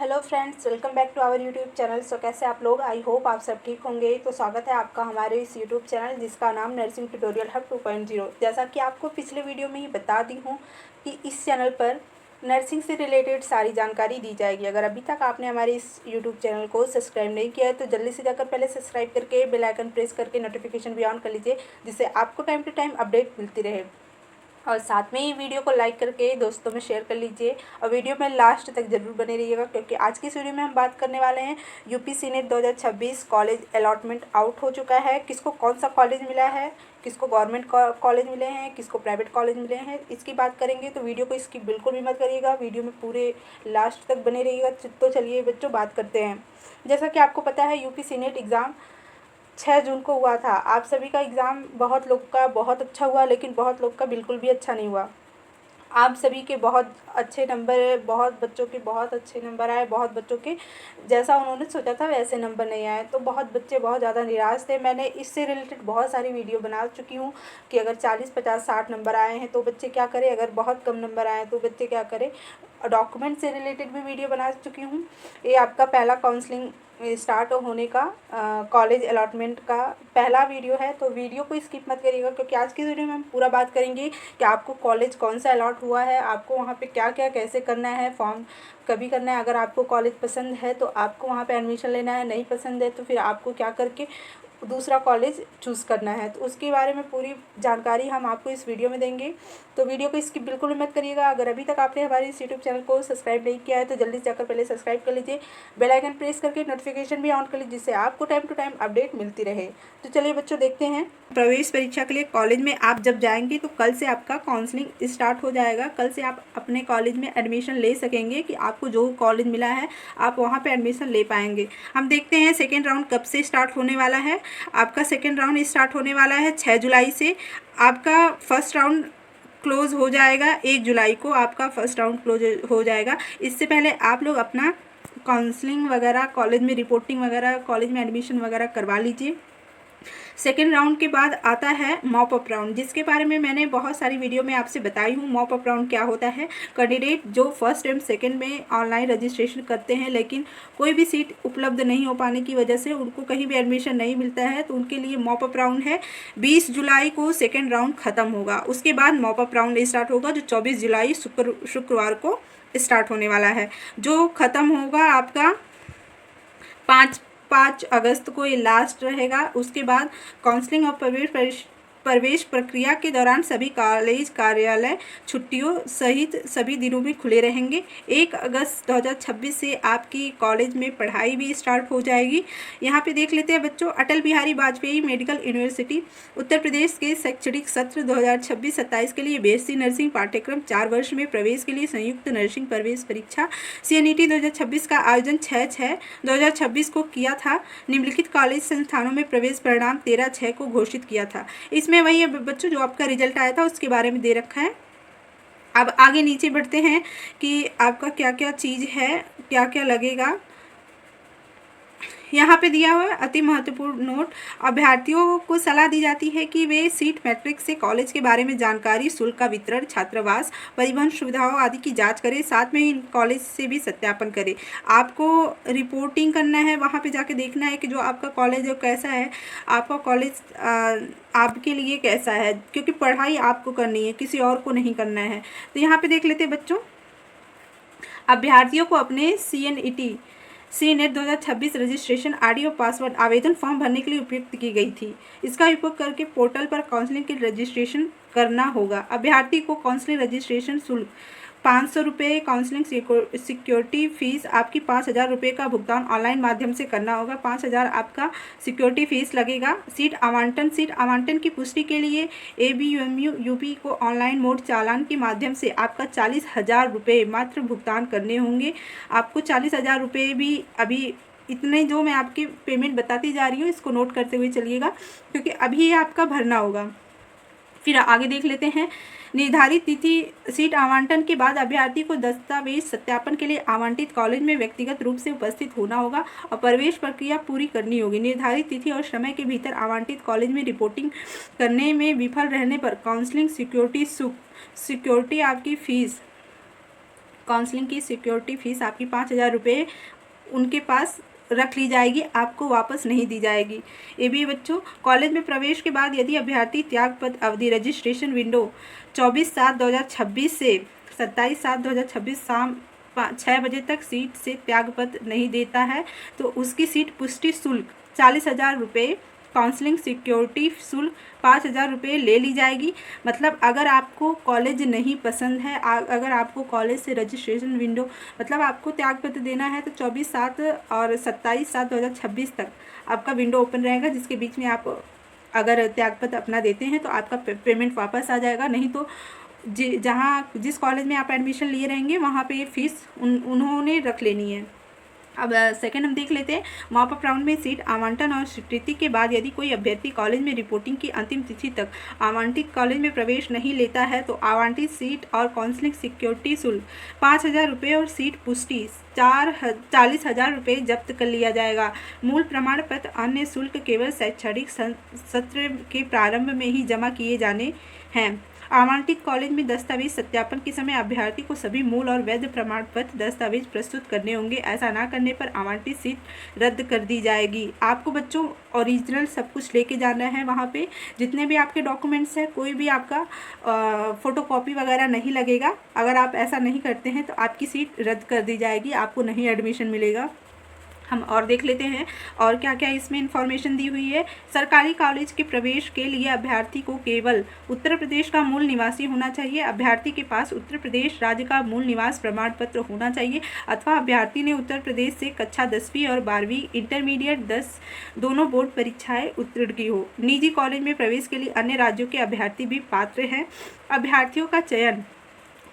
Hello friends, welcome back to our YouTube channel. So कैसे आप लोग? आई होप आप सब ठीक होंगे। तो स्वागत है आपका हमारे इस यूट्यूब चैनल जिसका नाम नर्सिंग ट्यूटोरियल हब 2.0। जैसा कि आपको पिछले वीडियो में ही बता दी हूँ कि इस चैनल पर नर्सिंग से रिलेटेड सारी जानकारी दी जाएगी। अगर अभी तक आपने हमारे इस यूट्यूब चैनल को सब्सक्राइब नहीं किया है तो जल्दी से जाकर पहले सब्सक्राइब करके बेल आइकन प्रेस करके नोटिफिकेशन भी ऑन कर लीजिए, जिससे आपको टाइम टू टाइम अपडेट मिलती रहे। और साथ में ही वीडियो को लाइक करके दोस्तों में शेयर कर लीजिए और वीडियो में लास्ट तक ज़रूर बने रहिएगा, क्योंकि आज की इस वीडियो में हम बात करने वाले हैं UP senate 2026 college allotment out हो चुका है। किसको कौन सा कॉलेज मिला है, किसको गवर्नमेंट कॉलेज मिले हैं, किसको प्राइवेट कॉलेज मिले हैं, इसकी बात करेंगे। तो वीडियो को स्किप बिल्कुल भी मत करिएगा, वीडियो में पूरे लास्ट तक बने रहिएगा। तो चलिए बच्चों बात करते हैं। जैसा कि आपको पता है यूपी सीनेट एग्ज़ाम 6 जून को हुआ था। आप सभी का एग्ज़ाम बहुत लोग का बहुत अच्छा हुआ, लेकिन बहुत लोग का बिल्कुल भी अच्छा नहीं हुआ। आप सभी के बहुत अच्छे नंबर, बहुत बच्चों के बहुत अच्छे नंबर आए, बहुत बच्चों के जैसा उन्होंने सोचा था वैसे नंबर नहीं आए, तो बहुत बच्चे बहुत ज़्यादा निराश थे। मैंने इससे रिलेटेड बहुत सारी वीडियो बना चुकी हूँ कि अगर 40, 50, 60 नंबर आए हैं तो बच्चे क्या करें, अगर बहुत कम नंबर आए तो बच्चे क्या करें। डॉक्यूमेंट से रिलेटेड भी वीडियो बना चुकी हूँ। ये आपका पहला काउंसलिंग स्टार्ट होने का कॉलेज अलॉटमेंट का पहला वीडियो है, तो वीडियो को स्किप मत करिएगा, क्योंकि आज की वीडियो में हम पूरा बात करेंगे कि आपको कॉलेज कौन सा अलॉट हुआ है, आपको वहाँ पे क्या क्या कैसे करना है, फॉर्म कभी करना है, अगर आपको कॉलेज पसंद है तो आपको वहाँ पे एडमिशन लेना है, नहीं पसंद है तो फिर आपको क्या करके दूसरा कॉलेज चूज़ करना है। तो उसके बारे में पूरी जानकारी हम आपको इस वीडियो में देंगे, तो वीडियो को स्किप बिल्कुल भी मत करिएगा। अगर अभी तक आपने हमारे इस यूट्यूब चैनल को सब्सक्राइब नहीं किया है तो जल्दी से जाकर पहले सब्सक्राइब कर लीजिए, बेल आइकन प्रेस करके नोटिफिकेशन भी ऑन कर लीजिए, जिससे आपको टाइम टू टाइम अपडेट मिलती रहे। तो चलिए बच्चों देखते हैं। प्रवेश परीक्षा के लिए कॉलेज में आप जब जाएंगे तो कल से आपका काउंसलिंग स्टार्ट हो जाएगा। कल से आप अपने कॉलेज में एडमिशन ले सकेंगे कि आपको जो कॉलेज मिला है आप वहाँ पे एडमिशन ले पाएंगे। हम देखते हैं सेकेंड राउंड कब से स्टार्ट होने वाला है। आपका सेकेंड राउंड स्टार्ट होने वाला है 6 जुलाई से। आपका फर्स्ट राउंड क्लोज हो जाएगा 1 जुलाई को, आपका फर्स्ट राउंड क्लोज हो जाएगा। इससे पहले आप लोग अपना काउंसलिंग वगैरह, कॉलेज में रिपोर्टिंग वगैरह, कॉलेज में एडमिशन वगैरह करवा लीजिए। सेकेंड राउंड के बाद आता है मॉप अप राउंड, जिसके बारे में मैंने बहुत सारी वीडियो में आपसे बताई हूँ। मॉप अप राउंड क्या होता है? कैंडिडेट जो फर्स्ट एंड सेकेंड में ऑनलाइन रजिस्ट्रेशन करते हैं, लेकिन कोई भी सीट उपलब्ध नहीं हो पाने की वजह से उनको कहीं भी एडमिशन नहीं मिलता है, तो उनके लिए मॉप अप राउंड है। 20 जुलाई को सेकेंड राउंड ख़त्म होगा, उसके बाद मॉप अप राउंड स्टार्ट होगा, जो 24 जुलाई शुक्रवार को स्टार्ट होने वाला है, जो ख़त्म होगा आपका 5 अगस्त को ये लास्ट रहेगा। उसके बाद काउंसलिंग और प्रवेश प्रक्रिया के दौरान सभी कॉलेज कार्यालय छुट्टियों सहित सभी दिनों में खुले रहेंगे। 1 अगस्त 2026 से आपकी कॉलेज में पढ़ाई भी स्टार्ट हो जाएगी। यहाँ पे देख लेते हैं बच्चों, अटल बिहारी वाजपेयी मेडिकल यूनिवर्सिटी उत्तर प्रदेश के शैक्षणिक सत्र 2026-27 के लिए बीएससी नर्सिंग पाठ्यक्रम 4 वर्ष में प्रवेश के लिए संयुक्त नर्सिंग प्रवेश परीक्षा CNET 2026 का आयोजन 6/6/2026 को किया था। निम्नलिखित कॉलेज संस्थानों में प्रवेश परिणाम 13/6 को घोषित किया था। इसमें वही बच्चों जो आपका रिजल्ट आया था उसके बारे में दे रखा है। अब आगे नीचे बढ़ते हैं कि आपका क्या क्या चीज़ है, क्या क्या लगेगा। यहाँ पे दिया हुआ है अति महत्वपूर्ण नोट। अभ्यर्थियों को सलाह दी जाती है कि वे सीट मैट्रिक्स से कॉलेज के बारे में जानकारी, शुल्क का वितरण, छात्रावास, परिवहन सुविधाओं आदि की जांच करें, साथ में ही कॉलेज से भी सत्यापन करें। आपको रिपोर्टिंग करना है, वहाँ पे जाके देखना है कि जो आपका कॉलेज है कैसा है, आपका कॉलेज आपके लिए कैसा है, क्योंकि पढ़ाई आपको करनी है, किसी और को नहीं करना है। तो यहाँ पर देख लेते हैं बच्चों, अभ्यर्थियों को अपने CNET 2026 रजिस्ट्रेशन ऑडियो पासवर्ड आवेदन फॉर्म भरने के लिए उपयुक्त की गई थी। इसका उपयोग करके पोर्टल पर काउंसलिंग के रजिस्ट्रेशन करना होगा। अभ्यर्थी को काउंसलिंग रजिस्ट्रेशन शुल्क 500 रुपये, काउंसलिंग सिक्योरिटी फीस आपकी 5,000 रुपये का भुगतान ऑनलाइन माध्यम से करना होगा। 5,000 आपका सिक्योरिटी फीस लगेगा। सीट आवंटन की पुष्टि के लिए ABUMU UP को ऑनलाइन मोड चालान के माध्यम से आपका 40,000 रुपये मात्र भुगतान करने होंगे। आपको 40,000 रुपये भी अभी इतने जो मैं आपकी पेमेंट बताती जा रही हूँ इसको नोट करते हुए चलिएगा, क्योंकि अभी ये आपका भरना होगा। फिर आगे देख लेते हैं, निर्धारित तिथि सीट आवंटन के बाद अभ्यर्थी को दस्तावेज सत्यापन के लिए आवंटित कॉलेज में व्यक्तिगत रूप से उपस्थित होना होगा और प्रवेश प्रक्रिया पूरी करनी होगी। निर्धारित तिथि और समय के भीतर आवंटित कॉलेज में रिपोर्टिंग करने में विफल रहने पर काउंसलिंग सिक्योरिटी आपकी फीस काउंसलिंग की सिक्योरिटी फीस आपकी 5,000 रुपये उनके पास रख ली जाएगी, आपको वापस नहीं दी जाएगी। ये भी बच्चों, कॉलेज में प्रवेश के बाद यदि अभ्यर्थी त्यागपत्र अवधि रजिस्ट्रेशन विंडो 24/7/2026 से 27/7/2026 शाम 6 बजे तक सीट से त्यागपत्र नहीं देता है तो उसकी सीट पुष्टि शुल्क 40,000 रुपये, काउंसलिंग सिक्योरिटी शुल्क 5,000 रुपये ले ली जाएगी। मतलब अगर आपको कॉलेज नहीं पसंद है, अगर आपको कॉलेज से रजिस्ट्रेशन विंडो मतलब आपको त्यागपत्र देना है तो 24/7 और 27/7/2026 तक आपका विंडो ओपन रहेगा, जिसके बीच में आप अगर त्यागपत्र अपना देते हैं तो आपका पेमेंट वापस आ जाएगा। नहीं तो जिस कॉलेज में आप एडमिशन लिए रहेंगे वहाँ पे फीस उन्होंने रख लेनी है। अब सेकंड हम देख लेते हैं, मॉप अप राउंड में सीट आवंटन और स्वीकृति के बाद यदि कोई अभ्यर्थी कॉलेज में रिपोर्टिंग की अंतिम तिथि तक आवंटित कॉलेज में प्रवेश नहीं लेता है तो आवंटित सीट और काउंसलिंग सिक्योरिटी शुल्क 5,000 रुपये और सीट पुष्टि 40,000 रुपये जब्त कर लिया जाएगा। मूल प्रमाण पत्र अन्य शुल्क केवल शैक्षणिक सत्र के प्रारंभ में ही जमा किए जाने हैं। आवंटित कॉलेज में दस्तावेज सत्यापन के समय अभ्यर्थी को सभी मूल और वैध प्रमाण पत्र दस्तावेज प्रस्तुत करने होंगे। ऐसा ना करने पर आवंटित सीट रद्द कर दी जाएगी। आपको बच्चों ओरिजिनल सब कुछ लेके जाना है वहाँ पे, जितने भी आपके डॉक्यूमेंट्स हैं, कोई भी आपका फ़ोटोकॉपी वगैरह नहीं लगेगा। अगर आप ऐसा नहीं करते हैं तो आपकी सीट रद्द कर दी जाएगी, आपको नहीं एडमिशन मिलेगा। हम और देख लेते हैं और क्या क्या इसमें इंफॉर्मेशन दी हुई है। सरकारी कॉलेज के प्रवेश के लिए अभ्यर्थी को केवल उत्तर प्रदेश का मूल निवासी होना चाहिए। अभ्यर्थी के पास उत्तर प्रदेश राज्य का मूल निवास प्रमाण पत्र होना चाहिए अथवा अभ्यर्थी ने उत्तर प्रदेश से कक्षा 10वीं और 12वीं इंटरमीडिएट 10 दोनों बोर्ड परीक्षाएं उत्तीर्ण की हो। निजी कॉलेज में प्रवेश के लिए अन्य राज्यों के अभ्यर्थी भी पात्र हैं। अभ्यर्थियों का चयन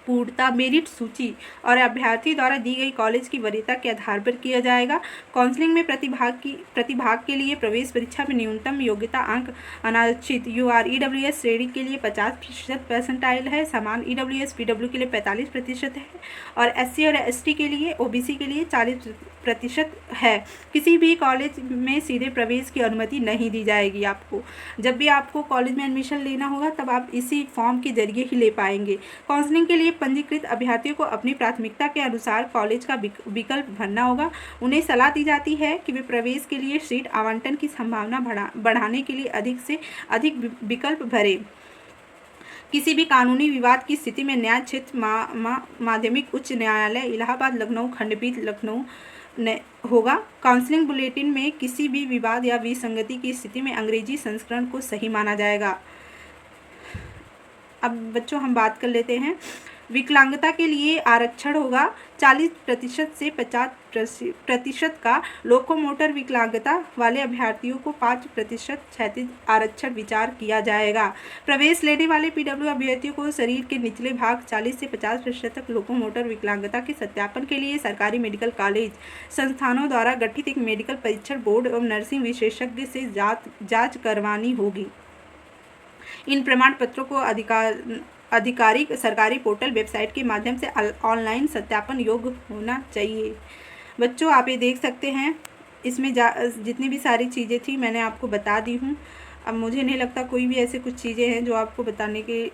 पूर्णता मेरिट सूची और अभ्यर्थी द्वारा दी गई कॉलेज की वरीयता के आधार पर किया जाएगा। काउंसलिंग में प्रतिभाग के लिए प्रवेश परीक्षा में न्यूनतम योग्यता अंक अनारक्षित UR EWS श्रेणी के लिए 50% परसेंटाइल है, समान EWS PW के लिए 45% है और SC और ST के लिए OBC के लिए 40% है। किसी भी कॉलेज में सीधे प्रवेश की अनुमति नहीं दी जाएगी। आपको जब भी आपको कॉलेज में एडमिशन लेना होगा तब आप इसी फॉर्म के जरिए ही ले पाएंगे। काउंसलिंग के लिए पंजीकृत अभ्यर्थियों को अपनी प्राथमिकता के अनुसार कॉलेज का विकल्प भरना होगा। उन्हें सलाह दी जाती है कि वे प्रवेश के लिए सीट आवंटन की संभावना बढ़ाने के लिए अधिक से अधिक विकल्प भरें। किसी भी कानूनी विवाद की स्थिति में न्याय क्षेत्र माध्यमिक उच्च न्यायालय इलाहाबाद लखनऊ खंडपीठ लखनऊ होगा। काउंसलिंग बुलेटिन में किसी भी विवाद या विसंगति की स्थिति में अंग्रेजी संस्करण को सही माना जाएगा। अब बच्चों हम बात कर लेते हैं, विकलांगता के लिए आरक्षण होगा 40% से 50% का। लोकोमोटर विकलांगता वाले अभ्यर्थियों को 5% क्षैतिज आरक्षण विचार किया जाएगा। प्रवेश लेने वाले PW अभ्यर्थियों को शरीर के निचले भाग 40 से 50% तक लोकोमोटर विकलांगता के सत्यापन के लिए सरकारी मेडिकल कॉलेज संस्थानों द्वारा गठित एक मेडिकल परीक्षण बोर्ड एवं नर्सिंग विशेषज्ञ से जाँच करवानी होगी। इन प्रमाण पत्रों को आधिकारिक सरकारी पोर्टल वेबसाइट के माध्यम से ऑनलाइन सत्यापन योग्य होना चाहिए। बच्चों आप ये देख सकते हैं, इसमें जितनी भी सारी चीज़ें थी मैंने आपको बता दी हूँ। अब मुझे नहीं लगता कोई भी ऐसे कुछ चीज़ें हैं जो आपको बताने के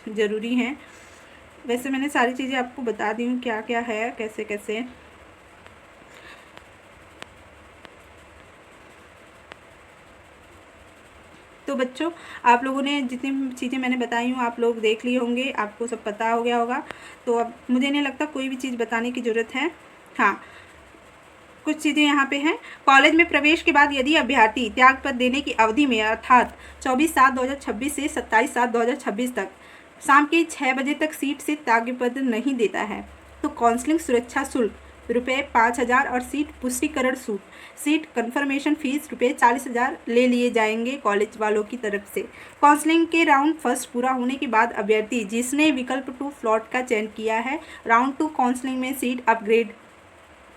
ज़रूरी हैं। वैसे मैंने सारी चीज़ें आपको बता दी हूँ, क्या क्या है, कैसे कैसे। तो बच्चों आप लोगों ने जितनी चीज़ें मैंने बताई हूँ आप लोग देख लिए होंगे, आपको सब पता हो गया होगा। तो अब मुझे नहीं लगता कोई भी चीज़ बताने की ज़रूरत है। हाँ, कुछ चीज़ें यहाँ पे हैं। कॉलेज में प्रवेश के बाद यदि अभ्यर्थी त्यागपत्र देने की अवधि में अर्थात 24/7/2026 से 27/7/2026 तक शाम के 6 बजे तक सीट से त्यागपत्र नहीं देता है तो काउंसलिंग सुरक्षा शुल्क रुपये 5,000 और सीट पुष्टिकरण शुल्क सीट कंफर्मेशन फीस रुपये 40,000 ले लिए जाएंगे कॉलेज वालों की तरफ से। काउंसलिंग के राउंड फर्स्ट पूरा होने के बाद अभ्यर्थी जिसने विकल्प 2 स्लॉट का चयन किया है राउंड 2 काउंसलिंग में सीट अपग्रेड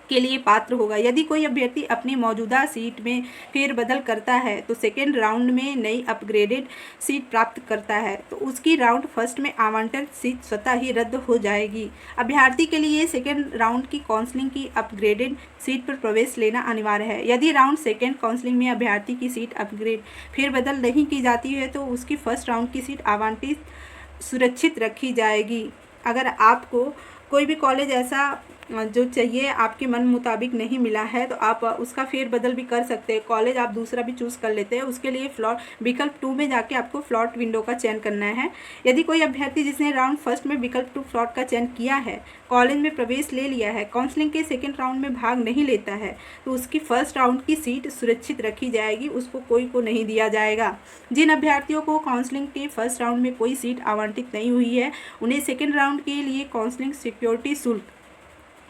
के लिए पात्र होगा। यदि कोई अभ्यर्थी अपनी मौजूदा सीट में फेरबदल करता है तो सेकेंड राउंड में नई अपग्रेडेड सीट प्राप्त करता है तो उसकी राउंड फर्स्ट में आवंटन सीट स्वतः ही रद्द हो जाएगी। अभ्यर्थी के लिए सेकेंड राउंड की काउंसलिंग की अपग्रेडेड सीट पर प्रवेश लेना अनिवार्य है। यदि राउंड सेकेंड काउंसलिंग में अभ्यर्थी की सीट अपग्रेड फेरबदल नहीं की जाती है तो उसकी फर्स्ट राउंड की सीट आवंटित सुरक्षित रखी जाएगी। अगर आपको कोई भी कॉलेज ऐसा जो चाहिए आपके मन मुताबिक नहीं मिला है तो आप उसका फेरबदल भी कर सकते हैं। कॉलेज आप दूसरा भी चूज़ कर लेते हैं। उसके लिए फ्लॉट विकल्प 2 में जाके आपको फ्लॉट विंडो का चयन करना है। यदि कोई अभ्यर्थी जिसने राउंड फर्स्ट में विकल्प 2 फ्लॉट का चयन किया है, कॉलेज में प्रवेश ले लिया है, काउंसलिंग के सेकेंड राउंड में भाग नहीं लेता है, तो उसकी फर्स्ट राउंड की सीट सुरक्षित रखी जाएगी, उसको कोई को नहीं दिया जाएगा। जिन अभ्यर्थियों को काउंसलिंग के फर्स्ट राउंड में कोई सीट आवंटित नहीं हुई है, उन्हें सेकेंड राउंड के लिए काउंसलिंग सिक्योरिटी शुल्क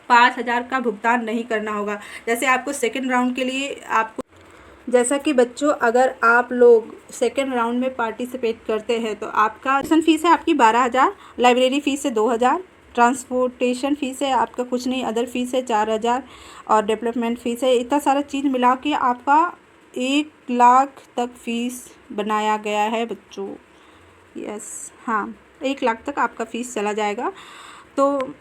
5,000 का भुगतान नहीं करना होगा। जैसे आपको सेकेंड राउंड के लिए जैसा कि बच्चों, अगर आप लोग सेकेंड राउंड में पार्टिसिपेट करते हैं तो आपका ट्यूशन फीस है आपकी 12,000, लाइब्रेरी फ़ीस है 2,000, ट्रांसपोर्टेशन फ़ीस है आपका कुछ नहीं, अदर फीस है 4,000 और डेवलपमेंट फ़ीस है। इतना सारा चीज़ मिला के आपका 1 लाख तक फ़ीस बनाया गया है बच्चों। यस, हाँ, 1 लाख तक आपका फ़ीस चला जाएगा। तो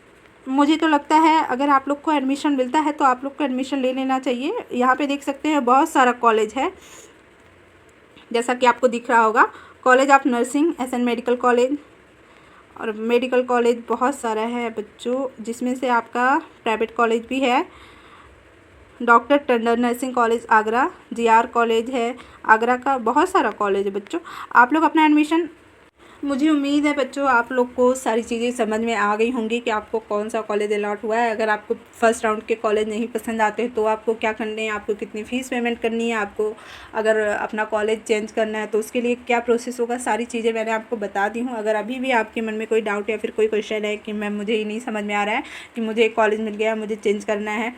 मुझे तो लगता है अगर आप लोग को एडमिशन मिलता है तो आप लोग को एडमिशन ले लेना चाहिए। यहाँ पे देख सकते हैं बहुत सारा कॉलेज है, जैसा कि आपको दिख रहा होगा। College of nursing, SN medical college और मेडिकल कॉलेज बहुत सारा है बच्चों, जिसमें से आपका प्राइवेट कॉलेज भी है। Doctor Tandon nursing college Agra, GR college है आगरा का, बहुत सारा कॉलेज है बच्चों। आप लोग अपना एडमिशन, मुझे उम्मीद है बच्चों आप लोग को सारी चीज़ें समझ में आ गई होंगी कि आपको कौन सा कॉलेज अलॉट हुआ है। अगर आपको फर्स्ट राउंड के कॉलेज नहीं पसंद आते तो आपको क्या करना है, आपको कितनी फ़ीस पेमेंट करनी है, आपको अगर अपना कॉलेज चेंज करना है तो उसके लिए क्या प्रोसेस होगा, सारी चीज़ें मैंने आपको बता दी हूँ। अगर अभी भी आपके मन में कोई डाउट या फिर कोई क्वेश्चन है कि मैम मुझे ये नहीं समझ में आ रहा है कि मुझे एक कॉलेज मिल गया, मुझे चेंज करना है,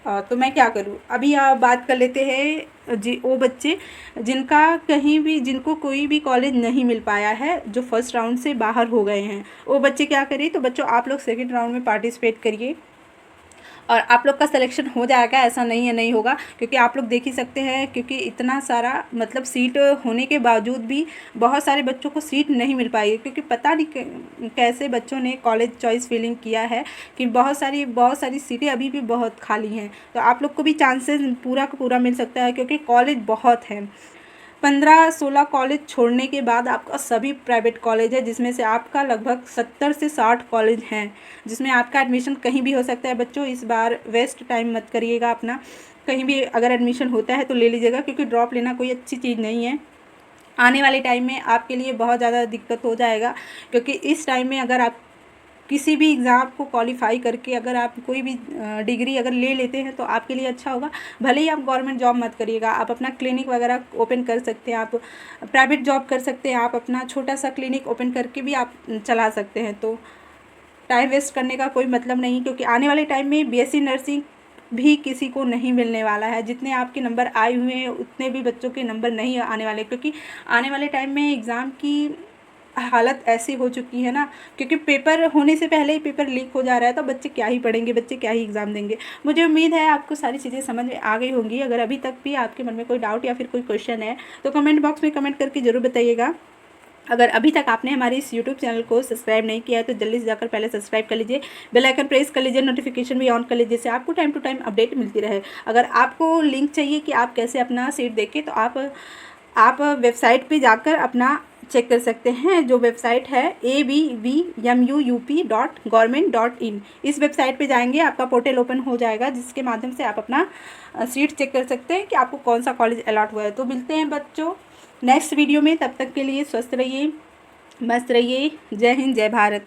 तो मैं क्या करूँ। अभी आप बात कर लेते हैं जी वो बच्चे जिनको कोई भी कॉलेज नहीं मिल पाया है, जो फर्स्ट राउंड से बाहर हो गए हैं, वो बच्चे क्या करें। तो बच्चों आप लोग सेकंड राउंड में पार्टिसिपेट करिए और आप लोग का सिलेक्शन हो जाएगा। ऐसा नहीं है नहीं होगा, क्योंकि आप लोग देख ही सकते हैं, क्योंकि इतना सारा मतलब सीट होने के बावजूद भी बहुत सारे बच्चों को सीट नहीं मिल पाई है, क्योंकि पता नहीं कैसे बच्चों ने कॉलेज चॉइस फीलिंग किया है कि बहुत सारी सीटें अभी भी बहुत खाली हैं। तो आप लोग को भी चांसेस पूरा का पूरा मिल सकता है, क्योंकि कॉलेज बहुत हैं। 15-16 कॉलेज छोड़ने के बाद आपका सभी प्राइवेट कॉलेज है, जिसमें से आपका लगभग 70 से 60 कॉलेज हैं, जिसमें आपका एडमिशन कहीं भी हो सकता है। बच्चों इस बार वेस्ट टाइम मत करिएगा अपना, कहीं भी अगर एडमिशन होता है तो ले लीजिएगा, क्योंकि ड्रॉप लेना कोई अच्छी चीज़ नहीं है। आने वाले टाइम में आपके लिए बहुत ज़्यादा दिक्कत हो जाएगा, क्योंकि इस टाइम में अगर आप किसी भी एग्ज़ाम को क्वालिफाई करके अगर आप कोई भी डिग्री अगर ले लेते हैं तो आपके लिए अच्छा होगा। भले ही आप गवर्नमेंट जॉब मत करिएगा, आप अपना क्लिनिक वगैरह ओपन कर सकते हैं, आप प्राइवेट जॉब कर सकते हैं, आप अपना छोटा सा क्लिनिक ओपन करके भी आप चला सकते हैं। तो टाइम वेस्ट करने का कोई मतलब नहीं, क्योंकि आने वाले टाइम में BSc नर्सिंग भी किसी को नहीं मिलने वाला है। जितने आपके नंबर आए हुए हैं उतने भी बच्चों के नंबर नहीं आने वाले, क्योंकि आने वाले टाइम में एग्ज़ाम की हालत ऐसी हो चुकी है ना, क्योंकि पेपर होने से पहले ही पेपर लीक हो जा रहा है, तो बच्चे क्या ही पढ़ेंगे, बच्चे क्या ही एग्ज़ाम देंगे। मुझे उम्मीद है आपको सारी चीज़ें समझ में आ गई होंगी। अगर अभी तक भी आपके मन में कोई डाउट या फिर कोई क्वेश्चन है तो कमेंट बॉक्स में कमेंट करके ज़रूर बताइएगा। अगर अभी तक आपने हमारे इस यूट्यूब चैनल को सब्सक्राइब नहीं किया है तो जल्दी से जाकर पहले सब्सक्राइब कर लीजिए, बेल आइकन प्रेस कर लीजिए, नोटिफिकेशन भी ऑन कर लीजिए, जिससे आपको टाइम टू टाइम अपडेट मिलती रहे। अगर आपको लिंक चाहिए कि आप कैसे अपना सीट देखें तो आप वेबसाइट पे जाकर अपना चेक कर सकते हैं। जो वेबसाइट है abvmup.government.in, इस वेबसाइट पे जाएंगे, आपका पोर्टल ओपन हो जाएगा, जिसके माध्यम से आप अपना सीट चेक कर सकते हैं कि आपको कौन सा कॉलेज अलॉट हुआ है। तो मिलते हैं बच्चों नेक्स्ट वीडियो में, तब तक के लिए स्वस्थ रहिए, मस्त रहिए। जय हिंद, जय भारत।